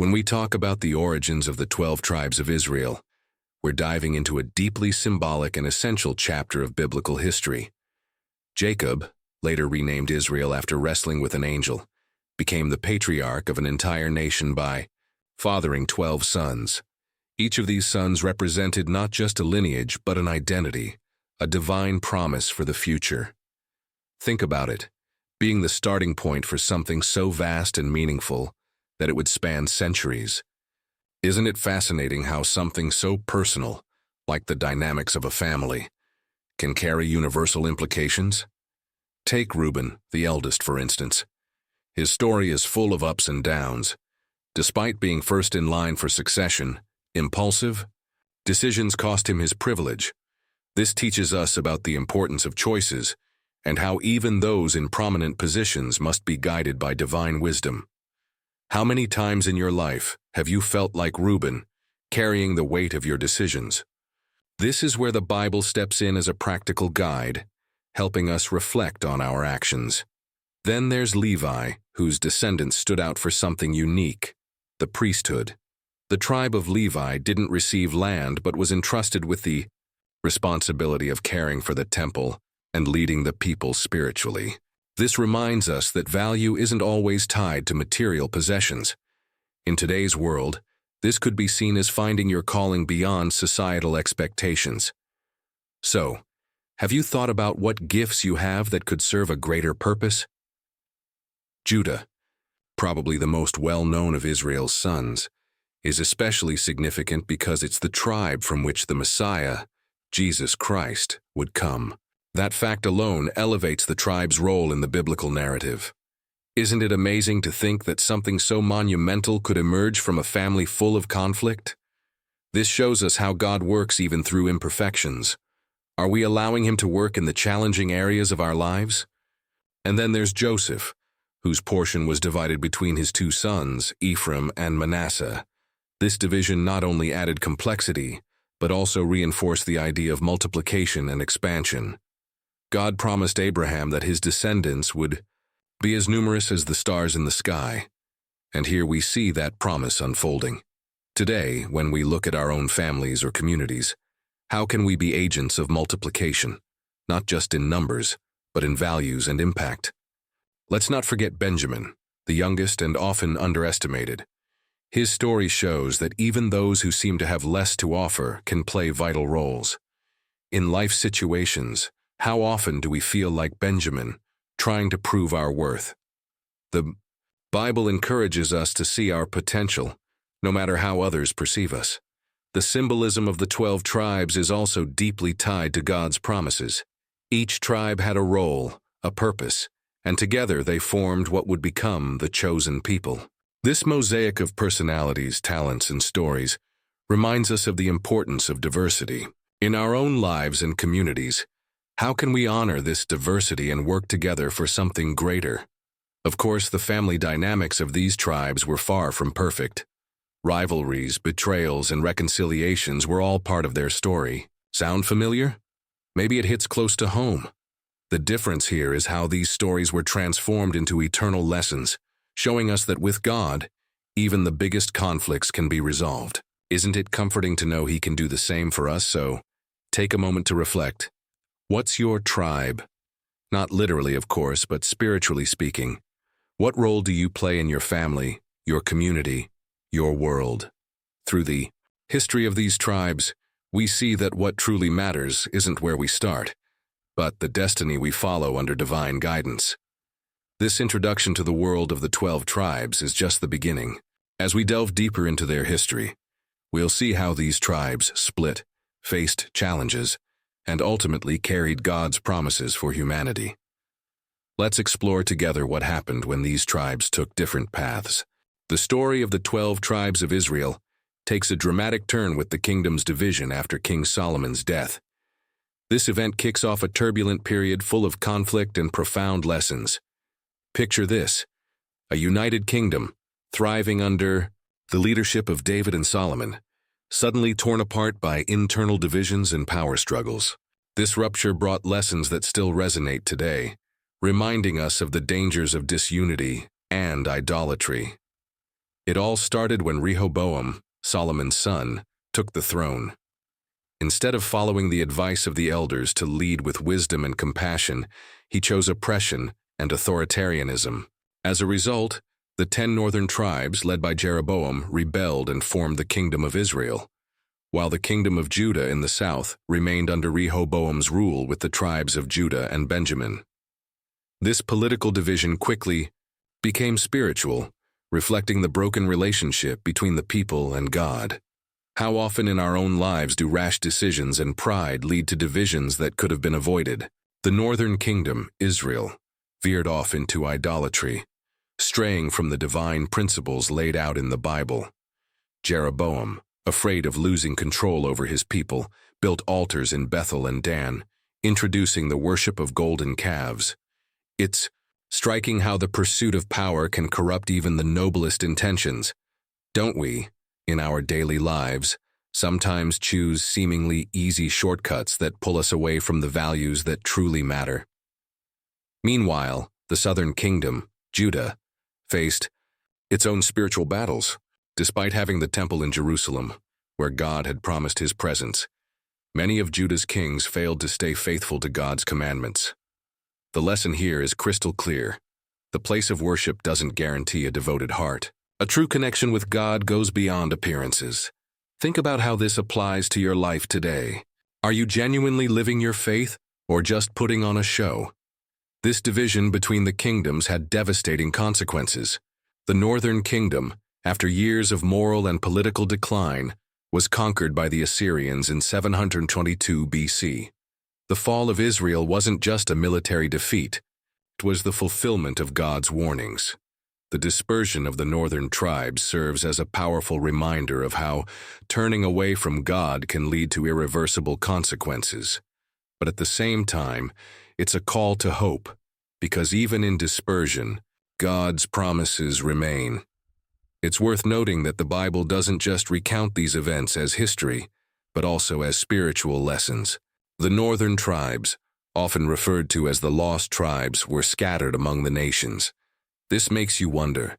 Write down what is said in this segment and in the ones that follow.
When we talk about the origins of the 12 tribes of Israel, we're diving into a deeply symbolic and essential chapter of biblical history. Jacob, later renamed Israel after wrestling with an angel, became the patriarch of an entire nation by fathering 12 sons. Each of these sons represented not just a lineage, but an identity, a divine promise for the future. Think about it, being the starting point for something so vast and meaningful that it would span centuries. Isn't it fascinating how something so personal, like the dynamics of a family, can carry universal implications? Take Reuben, the eldest, for instance. His story is full of ups and downs. Despite being first in line for succession, impulsive, decisions cost him his privilege. This teaches us about the importance of choices and how even those in prominent positions must be guided by divine wisdom. How many times in your life have you felt like Reuben, carrying the weight of your decisions? This is where the Bible steps in as a practical guide, helping us reflect on our actions. Then there's Levi, whose descendants stood out for something unique: the priesthood. The tribe of Levi didn't receive land but was entrusted with the responsibility of caring for the temple and leading the people spiritually. This reminds us that value isn't always tied to material possessions. In today's world, this could be seen as finding your calling beyond societal expectations. So, have you thought about what gifts you have that could serve a greater purpose? Judah, probably the most well-known of Israel's sons, is especially significant because it's the tribe from which the Messiah, Jesus Christ, would come. That fact alone elevates the tribe's role in the biblical narrative. Isn't it amazing to think that something so monumental could emerge from a family full of conflict? This shows us how God works even through imperfections. Are we allowing him to work in the challenging areas of our lives? And then there's Joseph, whose portion was divided between his two sons, Ephraim and Manasseh. This division not only added complexity, but also reinforced the idea of multiplication and expansion. God promised Abraham that his descendants would be as numerous as the stars in the sky, and here we see that promise unfolding. Today, when we look at our own families or communities, how can we be agents of multiplication, not just in numbers, but in values and impact? Let's not forget Benjamin, the youngest and often underestimated. His story shows that even those who seem to have less to offer can play vital roles. In life situations, how often do we feel like Benjamin, trying to prove our worth? The Bible encourages us to see our potential, no matter how others perceive us. The symbolism of the 12 tribes is also deeply tied to God's promises. Each tribe had a role, a purpose, and together they formed what would become the chosen people. This mosaic of personalities, talents, and stories reminds us of the importance of diversity. In our own lives and communities, how can we honor this diversity and work together for something greater? Of course, the family dynamics of these tribes were far from perfect. Rivalries, betrayals, and reconciliations were all part of their story. Sound familiar? Maybe it hits close to home. The difference here is how these stories were transformed into eternal lessons, showing us that with God, even the biggest conflicts can be resolved. Isn't it comforting to know he can do the same for us? So, take a moment to reflect. What's your tribe? Not literally, of course, but spiritually speaking. What role do you play in your family, your community, your world? Through the history of these tribes, we see that what truly matters isn't where we start, but the destiny we follow under divine guidance. This introduction to the world of the 12 tribes is just the beginning. As we delve deeper into their history, we'll see how these tribes split, faced challenges, and ultimately carried God's promises for humanity. Let's explore together what happened when these tribes took different paths. The story of the 12 tribes of Israel takes a dramatic turn with the kingdom's division after King Solomon's death. This event kicks off a turbulent period full of conflict and profound lessons. Picture this: a united kingdom, thriving under the leadership of David and Solomon, suddenly torn apart by internal divisions and power struggles. This rupture brought lessons that still resonate today, reminding us of the dangers of disunity and idolatry. It all started when Rehoboam, Solomon's son, took the throne. Instead of following the advice of the elders to lead with wisdom and compassion, he chose oppression and authoritarianism. As a result, the 10 northern tribes, led by Jeroboam, rebelled and formed the Kingdom of Israel, while the Kingdom of Judah in the south remained under Rehoboam's rule with the tribes of Judah and Benjamin. This political division quickly became spiritual, reflecting the broken relationship between the people and God. How often in our own lives do rash decisions and pride lead to divisions that could have been avoided? The northern kingdom, Israel, veered off into idolatry, straying from the divine principles laid out in the Bible. Jeroboam, afraid of losing control over his people, built altars in Bethel and Dan, introducing the worship of golden calves. It's striking how the pursuit of power can corrupt even the noblest intentions. Don't we, in our daily lives, sometimes choose seemingly easy shortcuts that pull us away from the values that truly matter? Meanwhile, the southern kingdom, Judah, faced its own spiritual battles. Despite having the temple in Jerusalem, where God had promised his presence, many of Judah's kings failed to stay faithful to God's commandments. The lesson here is crystal clear. The place of worship doesn't guarantee a devoted heart. A true connection with God goes beyond appearances. Think about how this applies to your life today. Are you genuinely living your faith, or just putting on a show? This division between the kingdoms had devastating consequences. The northern kingdom, after years of moral and political decline, was conquered by the Assyrians in 722 BC. The fall of Israel wasn't just a military defeat, it was the fulfillment of God's warnings. The dispersion of the northern tribes serves as a powerful reminder of how turning away from God can lead to irreversible consequences. But at the same time, it's a call to hope, because even in dispersion, God's promises remain. It's worth noting that the Bible doesn't just recount these events as history, but also as spiritual lessons. The northern tribes, often referred to as the lost tribes, were scattered among the nations. This makes you wonder,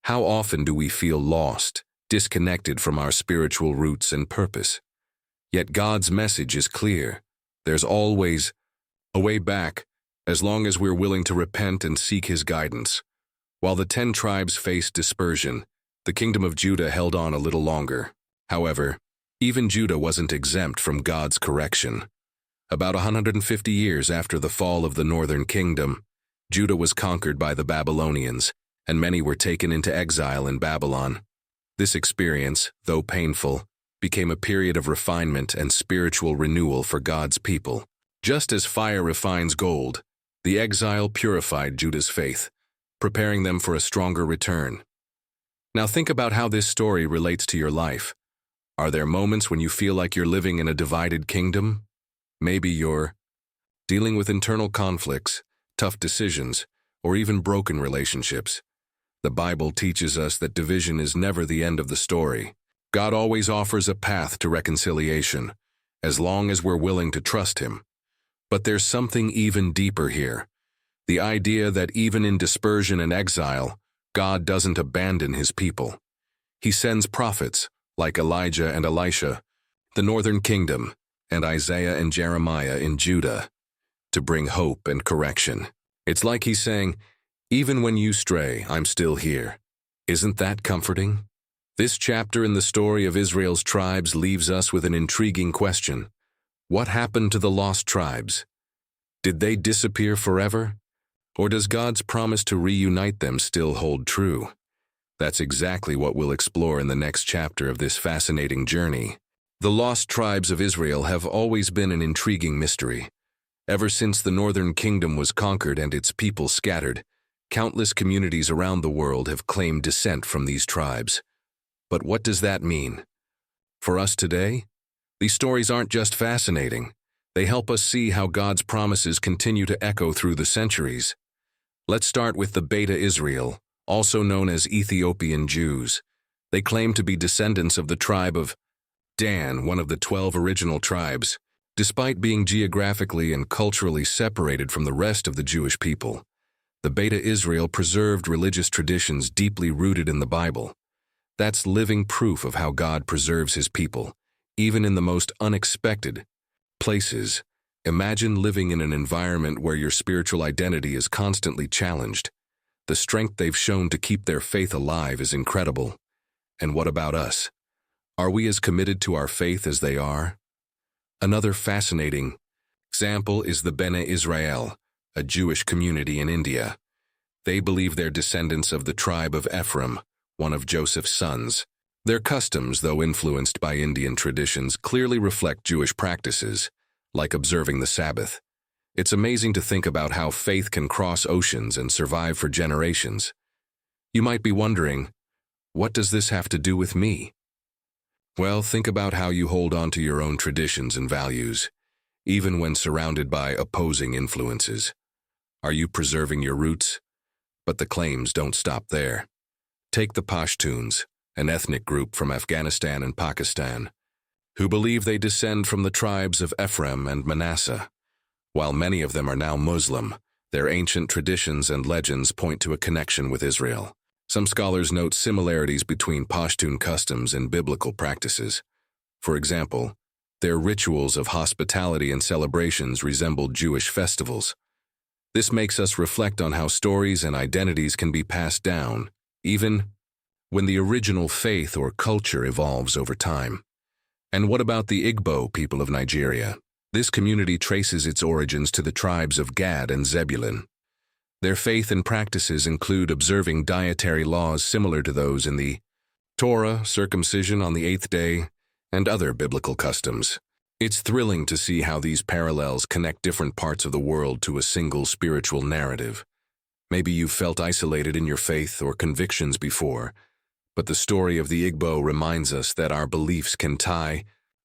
how often do we feel lost, disconnected from our spiritual roots and purpose? Yet God's message is clear. There's always a way back, as long as we're willing to repent and seek his guidance. While the 10 tribes faced dispersion, the kingdom of Judah held on a little longer. However, even Judah wasn't exempt from God's correction. About 150 years after the fall of the northern kingdom, Judah was conquered by the Babylonians, and many were taken into exile in Babylon. This experience, though painful, became a period of refinement and spiritual renewal for God's people. Just as fire refines gold, the exile purified Judah's faith, preparing them for a stronger return. Now think about how this story relates to your life. Are there moments when you feel like you're living in a divided kingdom? Maybe you're dealing with internal conflicts, tough decisions, or even broken relationships. The Bible teaches us that division is never the end of the story. God always offers a path to reconciliation, as long as we're willing to trust him. But there's something even deeper here. The idea that even in dispersion and exile, God doesn't abandon his people. He sends prophets, like Elijah and Elisha, the northern kingdom, and Isaiah and Jeremiah in Judah, to bring hope and correction. It's like he's saying, even when you stray, I'm still here. Isn't that comforting? This chapter in the story of Israel's tribes leaves us with an intriguing question. What happened to the lost tribes? Did they disappear forever? Or does God's promise to reunite them still hold true? That's exactly what we'll explore in the next chapter of this fascinating journey. The lost tribes of Israel have always been an intriguing mystery. Ever since the northern kingdom was conquered and its people scattered, countless communities around the world have claimed descent from these tribes. But what does that mean? For us today, these stories aren't just fascinating. They help us see how God's promises continue to echo through the centuries. Let's start with the Beta Israel, also known as Ethiopian Jews. They claim to be descendants of the tribe of Dan, one of the 12 original tribes, despite being geographically and culturally separated from the rest of the Jewish people. The Beta Israel preserved religious traditions deeply rooted in the Bible. That's living proof of how God preserves his people, even in the most unexpected places. Imagine living in an environment where your spiritual identity is constantly challenged. The strength they've shown to keep their faith alive is incredible. And what about us? Are we as committed to our faith as they are? Another fascinating example is the Bene Israel, a Jewish community in India. They believe they're descendants of the tribe of Ephraim, one of Joseph's sons. Their customs, though influenced by Indian traditions, clearly reflect Jewish practices, like observing the Sabbath. It's amazing to think about how faith can cross oceans and survive for generations. You might be wondering, what does this have to do with me? Well, think about how you hold on to your own traditions and values, even when surrounded by opposing influences. Are you preserving your roots? But the claims don't stop there. Take the Pashtuns, an ethnic group from Afghanistan and Pakistan, who believe they descend from the tribes of Ephraim and Manasseh. While many of them are now Muslim, their ancient traditions and legends point to a connection with Israel. Some scholars note similarities between Pashtun customs and biblical practices. For example, their rituals of hospitality and celebrations resemble Jewish festivals. This makes us reflect on how stories and identities can be passed down, even when the original faith or culture evolves over time. And what about the Igbo people of Nigeria? This community traces its origins to the tribes of Gad and Zebulun. Their faith and practices include observing dietary laws similar to those in the Torah, circumcision on the 8th day, and other biblical customs. It's thrilling to see how these parallels connect different parts of the world to a single spiritual narrative. Maybe you've felt isolated in your faith or convictions before, but the story of the Igbo reminds us that our beliefs can tie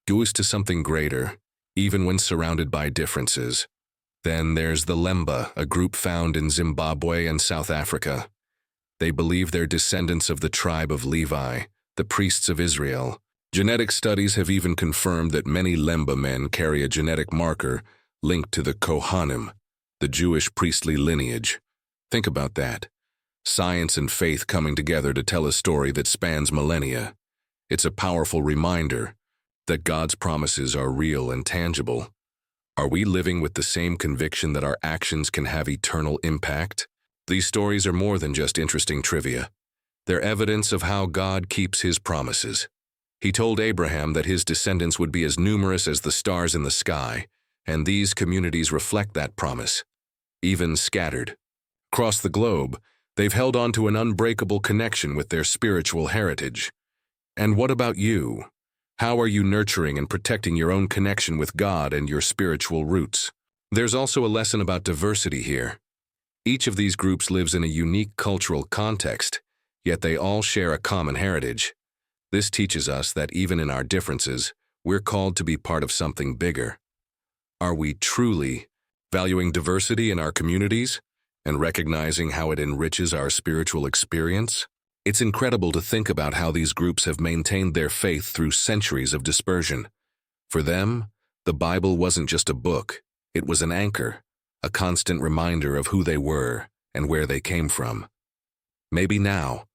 us to something greater, even when surrounded by differences. Then there's the Lemba, a group found in Zimbabwe and South Africa. They believe they're descendants of the tribe of Levi, the priests of Israel. Genetic studies have even confirmed that many Lemba men carry a genetic marker linked to the Kohanim, the Jewish priestly lineage. Think about that. Science and faith coming together to tell a story that spans millennia. It's a powerful reminder that God's promises are real and tangible. Are we living with the same conviction that our actions can have eternal impact? These stories are more than just interesting trivia. They're evidence of how God keeps his promises. He told Abraham that his descendants would be as numerous as the stars in the sky, and these communities reflect that promise, even scattered. Across the globe, they've held on to an unbreakable connection with their spiritual heritage. And what about you? How are you nurturing and protecting your own connection with God and your spiritual roots? There's also a lesson about diversity here. Each of these groups lives in a unique cultural context, yet they all share a common heritage. This teaches us that even in our differences, we're called to be part of something bigger. Are we truly valuing diversity in our communities and recognizing how it enriches our spiritual experience? It's incredible to think about how these groups have maintained their faith through centuries of dispersion. For them, the Bible wasn't just a book, it was an anchor, a constant reminder of who they were and where they came from. Maybe now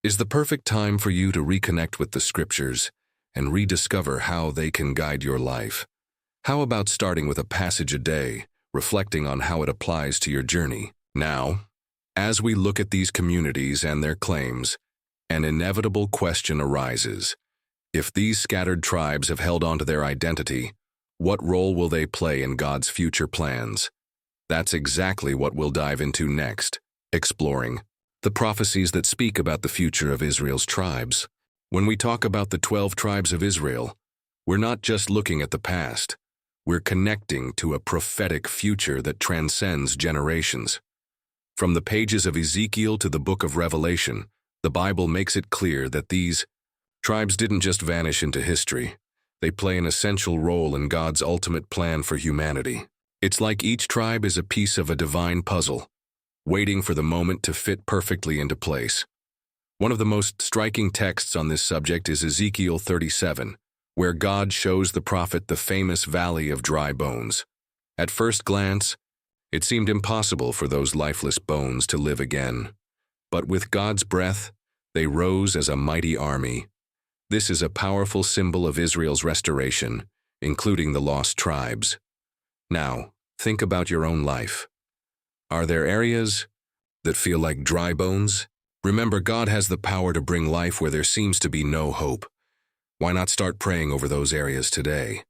is the perfect time for you to reconnect with the scriptures and rediscover how they can guide your life. How about starting with a passage a day, reflecting on how it applies to your journey? Now, as we look at these communities and their claims, an inevitable question arises. If these scattered tribes have held on to their identity, what role will they play in God's future plans? That's exactly what we'll dive into next, exploring the prophecies that speak about the future of Israel's tribes. When we talk about the 12 tribes of Israel, we're not just looking at the past. We're connecting to a prophetic future that transcends generations. From the pages of Ezekiel to the book of Revelation, the Bible makes it clear that these tribes didn't just vanish into history. They play an essential role in God's ultimate plan for humanity. It's like each tribe is a piece of a divine puzzle, waiting for the moment to fit perfectly into place. One of the most striking texts on this subject is Ezekiel 37, where God shows the prophet the famous valley of dry bones. At first glance, it seemed impossible for those lifeless bones to live again. But with God's breath, They rose as a mighty army. This is a powerful symbol of Israel's restoration, including the lost tribes. Now, think about your own life. Are there areas that feel like dry bones? Remember, God has the power to bring life where there seems to be no hope. Why not start praying over those areas today?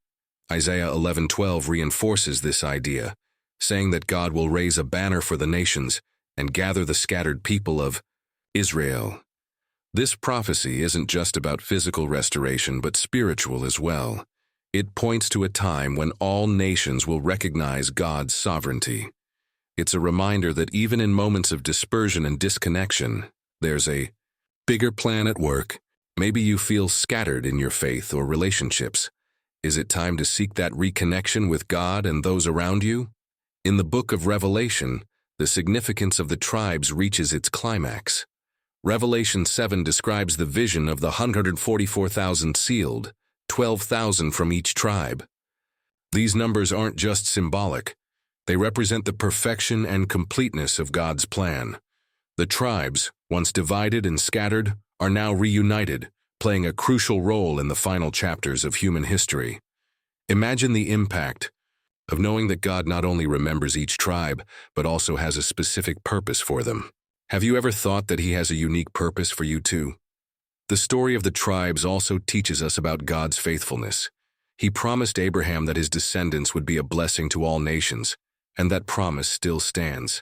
Isaiah 11:12 reinforces this idea, saying that God will raise a banner for the nations and gather the scattered people of Israel. This prophecy isn't just about physical restoration, but spiritual as well. It points to a time when all nations will recognize God's sovereignty. It's a reminder that even in moments of dispersion and disconnection, there's a bigger plan at work. Maybe you feel scattered in your faith or relationships. Is it time to seek that reconnection with God and those around you? In the book of Revelation, the significance of the tribes reaches its climax. Revelation 7 describes the vision of the 144,000 sealed, 12,000 from each tribe. These numbers aren't just symbolic. They represent the perfection and completeness of God's plan. The tribes, once divided and scattered, are now reunited, playing a crucial role in the final chapters of human history. Imagine the impact of knowing that God not only remembers each tribe, but also has a specific purpose for them. Have you ever thought that He has a unique purpose for you too? The story of the tribes also teaches us about God's faithfulness. He promised Abraham that his descendants would be a blessing to all nations, and that promise still stands.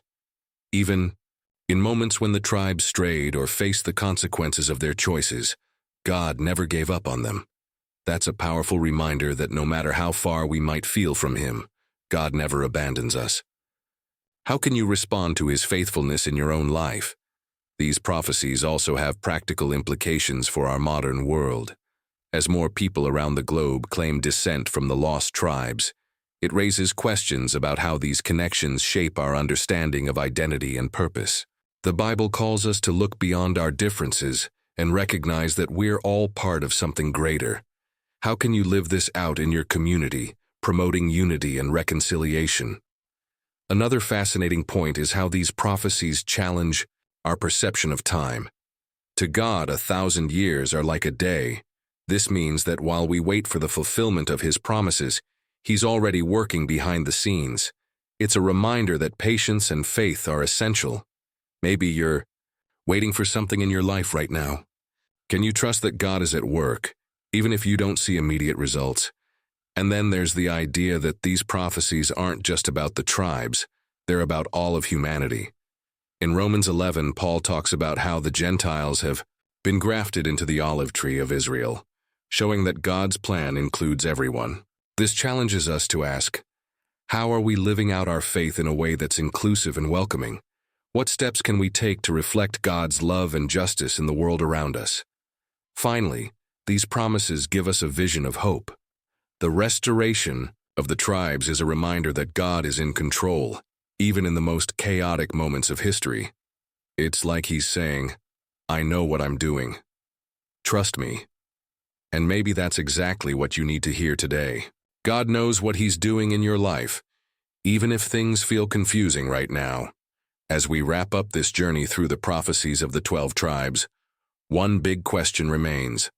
Even in moments when the tribes strayed or faced the consequences of their choices, God never gave up on them. That's a powerful reminder that no matter how far we might feel from Him, God never abandons us. How can you respond to His faithfulness in your own life? These prophecies also have practical implications for our modern world. As more people around the globe claim descent from the lost tribes, it raises questions about how these connections shape our understanding of identity and purpose. The Bible calls us to look beyond our differences and recognize that we're all part of something greater. How can you live this out in your community, promoting unity and reconciliation? Another fascinating point is how these prophecies challenge our perception of time. To God, 1,000 years are like a day. This means that while we wait for the fulfillment of His promises, He's already working behind the scenes. It's a reminder that patience and faith are essential. Maybe you're waiting for something in your life right now. Can you trust that God is at work, even if you don't see immediate results? And then there's the idea that these prophecies aren't just about the tribes, they're about all of humanity. In Romans 11, Paul talks about how the Gentiles have been grafted into the olive tree of Israel, showing that God's plan includes everyone. This challenges us to ask, how are we living out our faith in a way that's inclusive and welcoming? What steps can we take to reflect God's love and justice in the world around us? Finally, these promises give us a vision of hope. The restoration of the tribes is a reminder that God is in control, even in the most chaotic moments of history. It's like He's saying, I know what I'm doing. Trust me. And maybe that's exactly what you need to hear today. God knows what He's doing in your life, even if things feel confusing right now. As we wrap up this journey through the prophecies of the 12 tribes, one big question remains.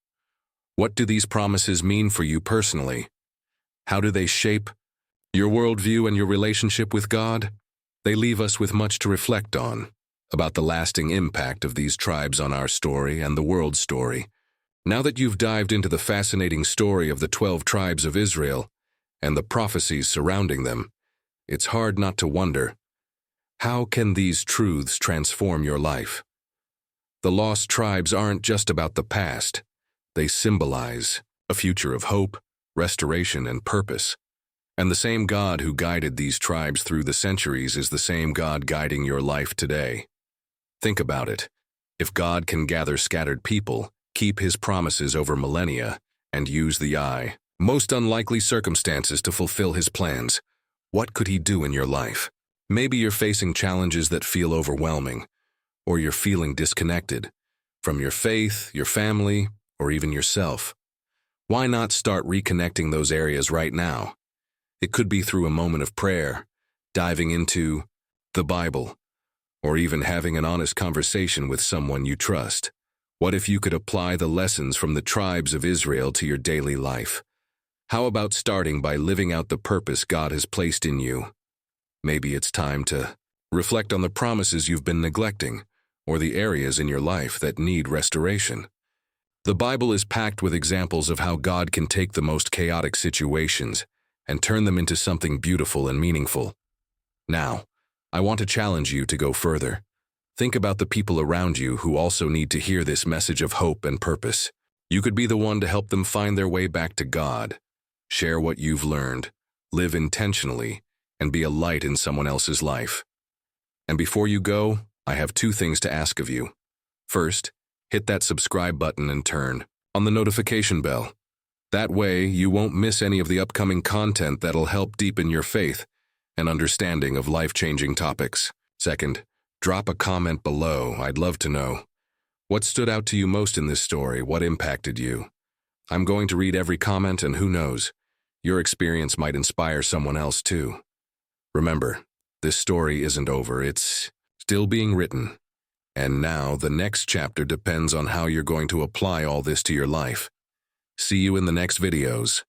What do these promises mean for you personally? How do they shape your worldview and your relationship with God? They leave us with much to reflect on about the lasting impact of these tribes on our story and the world's story. Now that you've dived into the fascinating story of the 12 tribes of Israel and the prophecies surrounding them, it's hard not to wonder, how can these truths transform your life? The lost tribes aren't just about the past. They symbolize a future of hope, restoration, and purpose. And the same God who guided these tribes through the centuries is the same God guiding your life today. Think about it. If God can gather scattered people, keep His promises over millennia, and use the most unlikely circumstances to fulfill His plans, what could He do in your life? Maybe you're facing challenges that feel overwhelming, or you're feeling disconnected from your faith, your family, or even yourself. Why not start reconnecting those areas right now? It could be through a moment of prayer, diving into the Bible, or even having an honest conversation with someone you trust. What if you could apply the lessons from the tribes of Israel to your daily life? How about starting by living out the purpose God has placed in you? Maybe it's time to reflect on the promises you've been neglecting, or the areas in your life that need restoration. The Bible is packed with examples of how God can take the most chaotic situations and turn them into something beautiful and meaningful. Now, I want to challenge you to go further. Think about the people around you who also need to hear this message of hope and purpose. You could be the one to help them find their way back to God. Share what you've learned, live intentionally, and be a light in someone else's life. And before you go, I have 2 things to ask of you. First, hit that subscribe button and turn on the notification bell. That way, you won't miss any of the upcoming content that'll help deepen your faith and understanding of life-changing topics. Second, drop a comment below. I'd love to know. What stood out to you most in this story? What impacted you? I'm going to read every comment, and who knows, your experience might inspire someone else too. Remember, this story isn't over. It's still being written. And now the next chapter depends on how you're going to apply all this to your life. See you in the next videos.